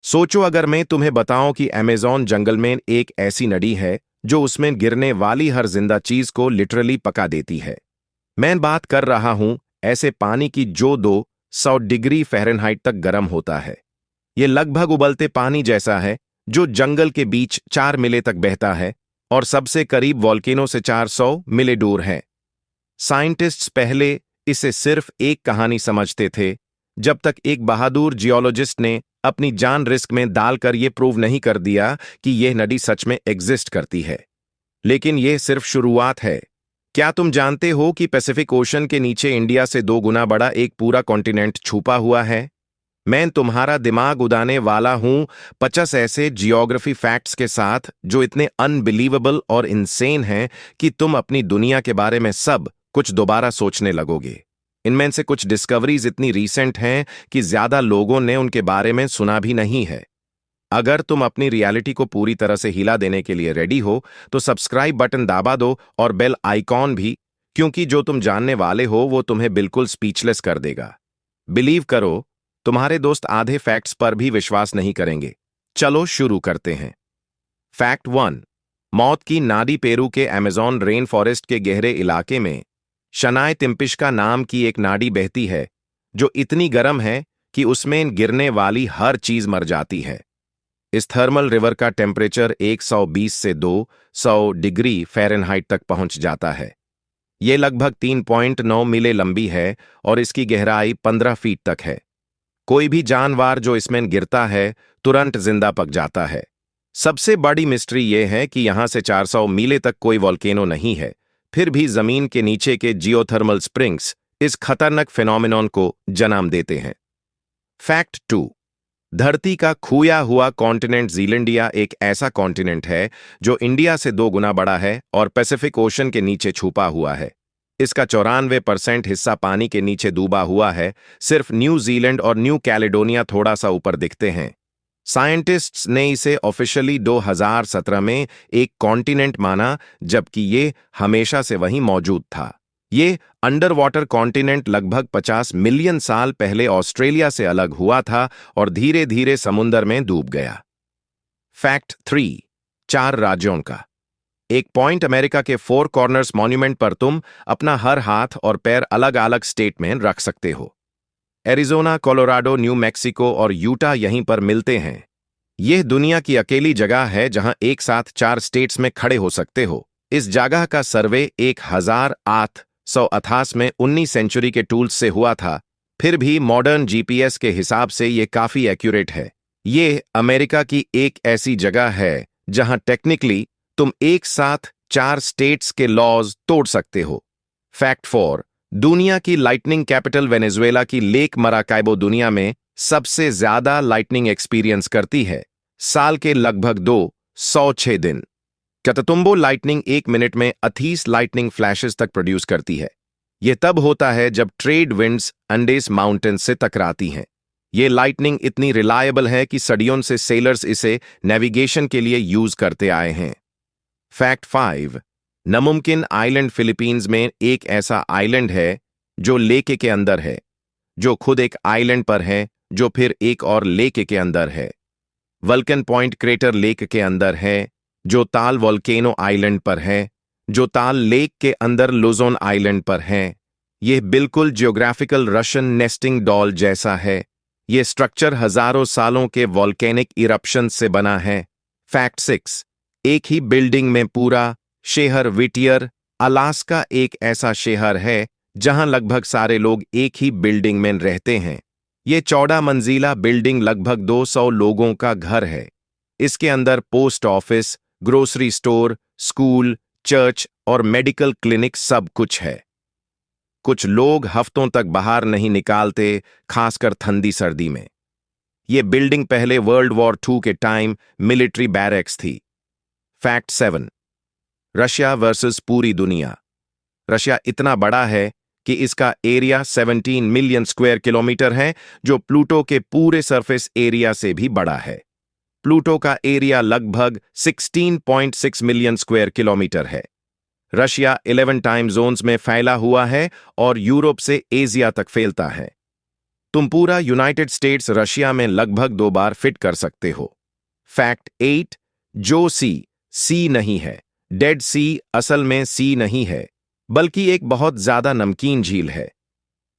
सोचो अगर मैं तुम्हें बताऊं कि अमेज़न जंगल में एक ऐसी नदी है जो उसमें गिरने वाली हर जिंदा चीज को लिटरली पका देती है। मैं बात कर रहा हूं ऐसे पानी की जो 200 डिग्री फ़ारेनहाइट तक गर्म होता है। ये लगभग उबलते पानी जैसा है जो जंगल के बीच 4 मील तक बहता है और सबसे करीब वॉल्केनो से 400 मील दूर है। साइंटिस्ट्स पहले इसे सिर्फ एक कहानी समझते थे, जब तक एक बहादुर जियोलॉजिस्ट ने अपनी जान रिस्क में डालकर यह प्रूव नहीं कर दिया कि यह नदी सच में एग्जिस्ट करती है। लेकिन यह सिर्फ शुरुआत है। क्या तुम जानते हो कि पैसिफिक ओशन के नीचे इंडिया से 2 गुना बड़ा एक पूरा कॉन्टिनेंट छुपा हुआ है? मैं तुम्हारा दिमाग उड़ाने वाला हूं 50 ऐसे जियोग्राफी फैक्ट्स के साथ जो इतने अनबिलीवेबल और इनसेन हैं कि तुम अपनी दुनिया के बारे में सब कुछ दोबारा सोचने लगोगे। इनमें से कुछ डिस्कवरीज इतनी रीसेंट हैं कि ज्यादा लोगों ने उनके बारे में सुना भी नहीं है। अगर तुम अपनी रियलिटी को पूरी तरह से हिला देने के लिए रेडी हो, तो सब्सक्राइब बटन दबा दो और बेल आइकॉन भी, क्योंकि जो तुम जानने वाले हो वो तुम्हें बिल्कुल स्पीचलेस कर देगा। बिलीव करो, तुम्हारे दोस्त आधे फैक्ट्स पर भी विश्वास नहीं करेंगे। चलो शुरू करते हैं। फैक्ट 1। मौत की नादी पेरू के अमेज़न रेन फॉरेस्ट के गहरे इलाके में शनाय तिम्पिश्का नाम की एक नाडी बहती है जो इतनी गर्म है कि उसमें गिरने वाली हर चीज मर जाती है। इस थर्मल रिवर का टेम्परेचर 120 से 200 डिग्री फ़ारेनहाइट तक पहुंच जाता है। ये लगभग 3.9 मील लंबी है और इसकी गहराई 15 फीट तक है। कोई भी जानवर जो इसमें गिरता है तुरंत जिंदा पक जाता है। सबसे बड़ी मिस्ट्री ये है कि यहां से 400 मील तक कोई वॉल्केनो नहीं है, फिर भी जमीन के नीचे के जियोथर्मल स्प्रिंग्स इस खतरनाक फिनोमिनॉन को जन्म देते हैं। फैक्ट 2। धरती का खोया हुआ कॉन्टिनेंट जीलैंडिया एक ऐसा कॉन्टिनेंट है जो इंडिया से 2 गुना बड़ा है और पैसिफिक ओशन के नीचे छुपा हुआ है। इसका 94% हिस्सा पानी के नीचे डूबा हुआ है। सिर्फ न्यूजीलैंड और न्यू कैलेडोनिया थोड़ा सा ऊपर दिखते हैं। साइंटिस्ट्स ने इसे ऑफिशियली 2017 में एक कॉन्टिनेंट माना, जबकि ये हमेशा से वहीं मौजूद था। ये अंडर वाटर कॉन्टिनेंट लगभग 50 मिलियन साल पहले ऑस्ट्रेलिया से अलग हुआ था और धीरे धीरे समुद्र में डूब गया। फैक्ट 3। 4 राज्यों का एक पॉइंट अमेरिका के 4 कॉर्नर्स मॉन्यूमेंट पर तुम अपना हर हाथ और पैर अलग अलग स्टेट में रख सकते हो। एरिजोना, कोलोराडो, न्यू मैक्सिको और यूटा यहीं पर मिलते हैं। यह दुनिया की अकेली जगह है जहां एक साथ 4 स्टेट्स में खड़े हो सकते हो। इस जगह का सर्वे 1888 में 19वीं सेंचुरी के टूल्स से हुआ था। फिर भी मॉडर्न जीपीएस के हिसाब से यह काफी एक्यूरेट है। यह अमेरिका की एक ऐसी जगह है जहां टेक्निकली तुम एक साथ 4 स्टेट्स के लॉज तोड़ सकते हो। फैक्ट 4। दुनिया की लाइटनिंग कैपिटल वेनेजुएला की लेक मराकाइबो दुनिया में सबसे ज्यादा लाइटनिंग एक्सपीरियंस करती है, साल के लगभग 206 दिन। कततुंबो लाइटनिंग 1 मिनट में 38 लाइटनिंग फ्लैशेस तक प्रोड्यूस करती है। यह तब होता है जब ट्रेड विंड्स अंडेस माउंटेन से टकराती हैं। यह लाइटनिंग इतनी रिलायबल है कि सदियों से सेलर्स इसे नेविगेशन के लिए यूज करते आए हैं। फैक्ट 5। नामुमकिन आइलैंड फिलीपींस में एक ऐसा आइलैंड है जो लेक के अंदर है, जो खुद एक आइलैंड पर है, जो फिर एक और लेक के अंदर है। वल्कन पॉइंट क्रेटर लेक के अंदर है, जो ताल वोल्केनो आइलैंड पर है, जो ताल लेक के अंदर लुजोन आइलैंड पर है। यह बिल्कुल जियोग्राफिकल रशियन नेस्टिंग डॉल जैसा है। यह स्ट्रक्चर हजारों सालों के वॉल्केनिक इरप्शन से बना है। फैक्ट 6। एक ही बिल्डिंग में पूरा शहर विटियर, अलास्का एक ऐसा शहर है जहां लगभग सारे लोग एक ही बिल्डिंग में रहते हैं। यह 14 मंजिला बिल्डिंग लगभग 200 लोगों का घर है। इसके अंदर post office, grocery store, school, church और मेडिकल क्लिनिक सब कुछ है। कुछ लोग हफ्तों तक बाहर नहीं निकालते, खासकर ठंडी सर्दी में। यह बिल्डिंग पहले वर्ल्ड वॉर 2 के टाइम मिलिट्री बैरक्स थी। फैक्ट 7। रशिया वर्सेस पूरी दुनिया। रशिया इतना बड़ा है कि इसका एरिया 17 मिलियन स्क्वायर किलोमीटर है, जो प्लूटो के पूरे सरफेस एरिया से भी बड़ा है। प्लूटो का एरिया लगभग 16.6 मिलियन स्क्वायर किलोमीटर है। रशिया 11 टाइम जोन्स में फैला हुआ है और यूरोप से एशिया तक फैलता है। तुम पूरा यूनाइटेड स्टेट्स रशिया में लगभग 2 बार फिट कर सकते हो। फैक्ट 8, जो सी नहीं है। डेड सी असल में सी नहीं है, बल्कि एक बहुत ज्यादा नमकीन झील है।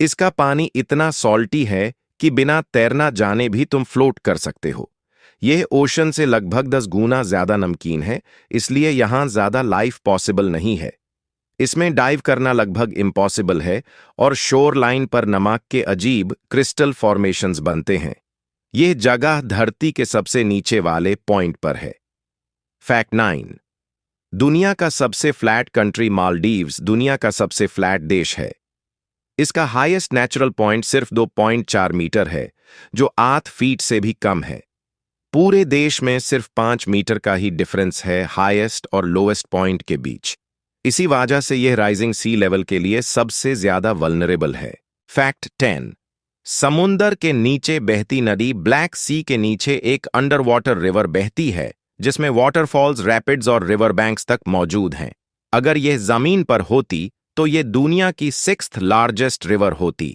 इसका पानी इतना सॉल्टी है कि बिना तैरना जाने भी तुम फ्लोट कर सकते हो। यह ओशन से लगभग 10 गुना ज्यादा नमकीन है, इसलिए यहां ज्यादा लाइफ पॉसिबल नहीं है। इसमें डाइव करना लगभग इम्पॉसिबल है और शोर लाइन पर नमक के अजीब क्रिस्टल फॉर्मेशंस बनते हैं। यह जगह धरती के सबसे नीचे वाले पॉइंट पर है। फैक्ट 9, दुनिया का सबसे फ्लैट कंट्री मालदीव्स दुनिया का सबसे फ्लैट देश है। इसका हाईएस्ट नेचुरल पॉइंट सिर्फ 2.4 मीटर है, जो 8 फीट से भी कम है। पूरे देश में सिर्फ 5 मीटर का ही डिफरेंस है हाईएस्ट और लोएस्ट पॉइंट के बीच। इसी वजह से यह राइजिंग सी लेवल के लिए सबसे ज्यादा वल्नरेबल है। फैक्ट 10, समुंदर के नीचे बहती नदी ब्लैक सी के नीचे एक अंडर वाटर रिवर बहती है, जिसमें वाटरफॉल्स, रैपिड्स और रिवर बैंक्स तक मौजूद हैं। अगर यह जमीन पर होती तो यह दुनिया की 6th लार्जेस्ट रिवर होती।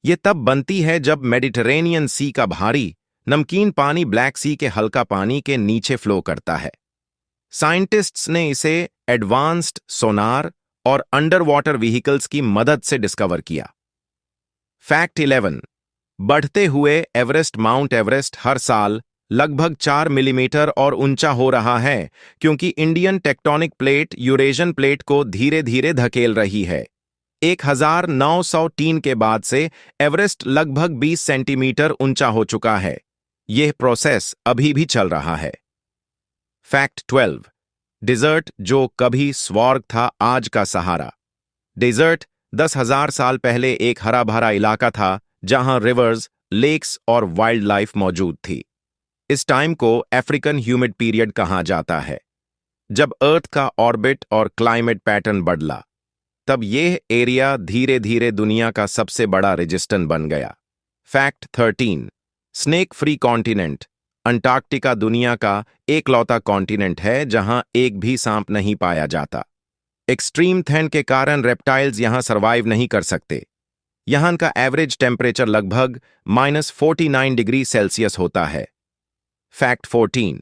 यह तब बनती है जब मेडिटरेनियन सी का भारी नमकीन पानी ब्लैक सी के हल्का पानी के नीचे फ्लो करता है। साइंटिस्ट्स ने इसे एडवांस्ड सोनार और अंडर वाटर व्हीकल्स की मदद से डिस्कवर किया। फैक्ट 11, बढ़ते हुए एवरेस्ट माउंट एवरेस्ट हर साल लगभग 4 मिलीमीटर और ऊंचा हो रहा है, क्योंकि Indian tectonic plate Eurasian plate को धीरे धीरे धकेल रही है। 1903 के बाद से एवरेस्ट लगभग 20 सेंटीमीटर ऊंचा हो चुका है। यह प्रोसेस अभी भी चल रहा है। फैक्ट 12, डिजर्ट जो कभी स्वर्ग था आज का सहारा। डिजर्ट 10,000 साल पहले एक हरा भरा इलाका था जहां रिवर्स, लेक्स और वाइल्ड लाइफ मौजूद थी। इस टाइम को अफ्रीकन ह्यूमिड पीरियड कहा जाता है। जब अर्थ का ऑर्बिट और क्लाइमेट पैटर्न बदला, तब यह एरिया धीरे धीरे दुनिया का सबसे बड़ा रेजिस्टेंस बन गया। Fact 13, snake free continent. Antarctica दुनिया का एकलौता कॉन्टिनेंट है जहां एक भी सांप नहीं पाया जाता। एक्सट्रीम ठंड के कारण रेप्टाइल्स यहां सरवाइव नहीं कर सकते। यहां का एवरेज टेम्परेचर लगभग -49 डिग्री सेल्सियस होता है। फैक्ट 14,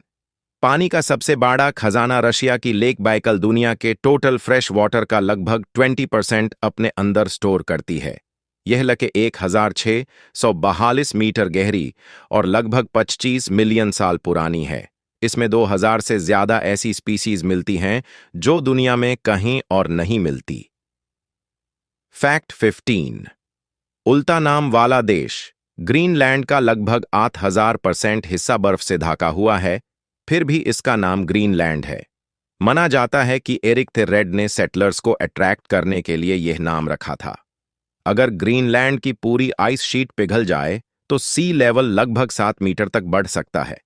पानी का सबसे बड़ा खजाना रशिया की लेक बाइकल दुनिया के टोटल फ्रेश वाटर का लगभग 20% अपने अंदर स्टोर करती है। यह लके 1642 मीटर गहरी और लगभग 25 मिलियन साल पुरानी है। इसमें 2000 से ज्यादा ऐसी स्पीसीज मिलती हैं जो दुनिया में कहीं और नहीं मिलती। फैक्ट 15, उल्टा नाम वाला देश। ग्रीनलैंड का लगभग 8000% हिस्सा बर्फ से ढका हुआ है, फिर भी इसका नाम ग्रीनलैंड है। माना जाता है कि एरिक द रेड ने सेटलर्स को अट्रैक्ट करने के लिए यह नाम रखा था। अगर ग्रीनलैंड की पूरी आइस शीट पिघल जाए तो सी लेवल लगभग 7 मीटर तक बढ़ सकता है।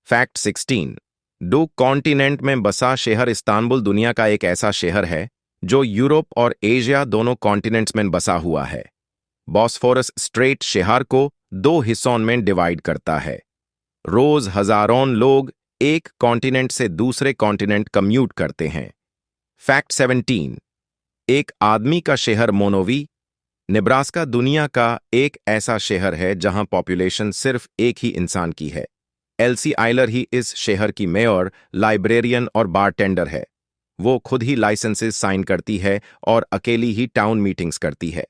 फैक्ट 16, दो कॉन्टिनेंट में बसा शहर इस्तांबुल दुनिया का एक ऐसा शहर है जो यूरोप और एशिया दोनों कॉन्टिनेंट्स में बसा हुआ है। बॉस्फोरस स्ट्रेट शहर को 2 हिस्सों में डिवाइड करता है। रोज हजारों लोग एक कॉन्टिनेंट से दूसरे कॉन्टिनेंट कम्यूट करते हैं। फैक्ट 17, एक आदमी का शहर मोनोवी। नेब्रास्का दुनिया का एक ऐसा शहर है जहां पॉपुलेशन सिर्फ एक ही इंसान की है। एल्सी आइलर ही इस शहर की मेयर, लाइब्रेरियन और बारटेंडर है। वो खुद ही लाइसेंसेस साइन करती है और अकेली ही टाउन मीटिंग्स करती है।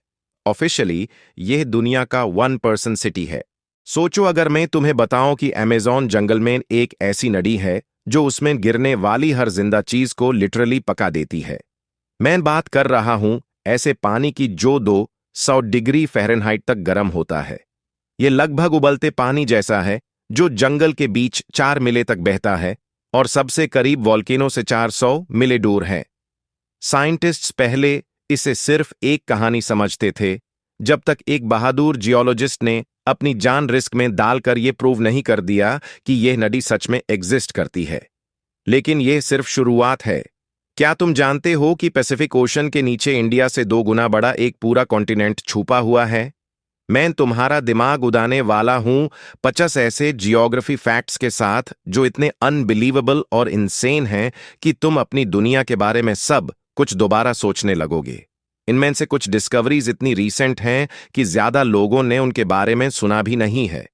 ऑफिशियली यह दुनिया का 1 पर्सन सिटी है। सोचो अगर मैं तुम्हें बताऊं कि अमेज़न जंगल में एक ऐसी नदी है जो उसमें गिरने वाली हर जिंदा चीज को लिटरली पका देती है। मैं बात कर रहा हूं ऐसे पानी की जो 200 डिग्री फ़ारेनहाइट तक गर्म होता है। यह लगभग उबलते पानी जैसा है जो जंगल के बीच 4 मील तक बहता है और सबसे करीब वॉल्केनो से 400 मील दूर है। साइंटिस्ट्स पहले इसे सिर्फ एक कहानी समझते थे, जब तक एक बहादुर जियोलॉजिस्ट ने अपनी जान रिस्क में डालकर यह प्रूव नहीं कर दिया कि यह नदी सच में एग्जिस्ट करती है। लेकिन यह सिर्फ शुरुआत है। क्या तुम जानते हो कि पैसिफिक ओशन के नीचे इंडिया से 2 गुना बड़ा एक पूरा कॉन्टिनेंट छुपा हुआ है? मैं तुम्हारा दिमाग उड़ाने वाला हूं 50 ऐसे जियोग्राफी फैक्ट्स के साथ जो इतने अनबिलीवेबल और इनसेन हैं कि तुम अपनी दुनिया के बारे में सब कुछ दोबारा सोचने लगोगे। इनमें से कुछ डिस्कवरीज इतनी रीसेंट हैं कि ज्यादा लोगों ने उनके बारे में सुना भी नहीं है।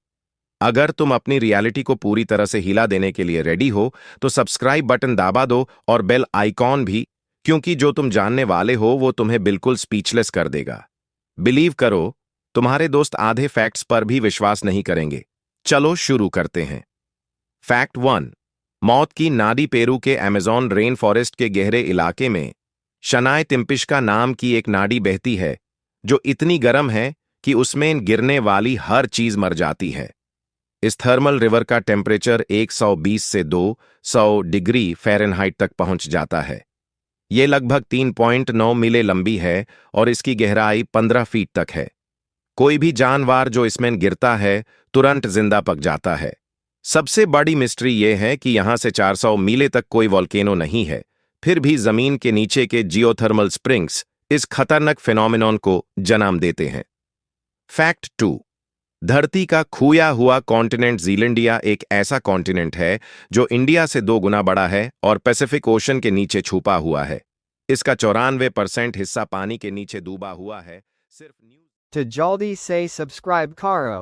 अगर तुम अपनी रियलिटी को पूरी तरह से हिला देने के लिए रेडी हो, तो सब्सक्राइब बटन दबा दो और बेल आइकॉन भी, क्योंकि जो तुम जानने वाले हो वो तुम्हें बिल्कुल स्पीचलेस कर देगा। बिलीव करो, तुम्हारे दोस्त आधे फैक्ट्स पर भी विश्वास नहीं करेंगे। चलो शुरू करते हैं। फैक्ट 1। मौत की नाडी पेरू के अमेज़न रेन फॉरेस्ट के गहरे इलाके में शनाय तिम्पिश्का नाम की एक नाडी बहती है, जो इतनी गर्म है कि उसमें गिरने वाली हर चीज मर जाती है। इस थर्मल रिवर का टेम्परेचर 120 से 200 डिग्री फ़ारेनहाइट तक पहुंच जाता है। ये लगभग 3.9 मील लंबी है और इसकी गहराई 15 फीट तक है। कोई भी जानवर जो इसमें गिरता है तुरंत जिंदा पक जाता है। सबसे बड़ी मिस्ट्री ये है कि यहां से 400 मील तक कोई वोल्केनो नहीं है, फिर भी जमीन के नीचे के जियोथर्मल स्प्रिंग्स इस खतरनाक फिनोमिनॉन को जन्म देते हैं। फैक्ट 2। धरती का खोया हुआ कॉन्टिनेंट जीलैंडिया एक ऐसा कॉन्टिनेंट है जो इंडिया से 2 गुना बड़ा है और पैसिफिक ओशन के नीचे छुपा हुआ है। इसका 94% हिस्सा पानी के नीचे डूबा हुआ है। सिर्फ To Jaldi say subscribe Karo.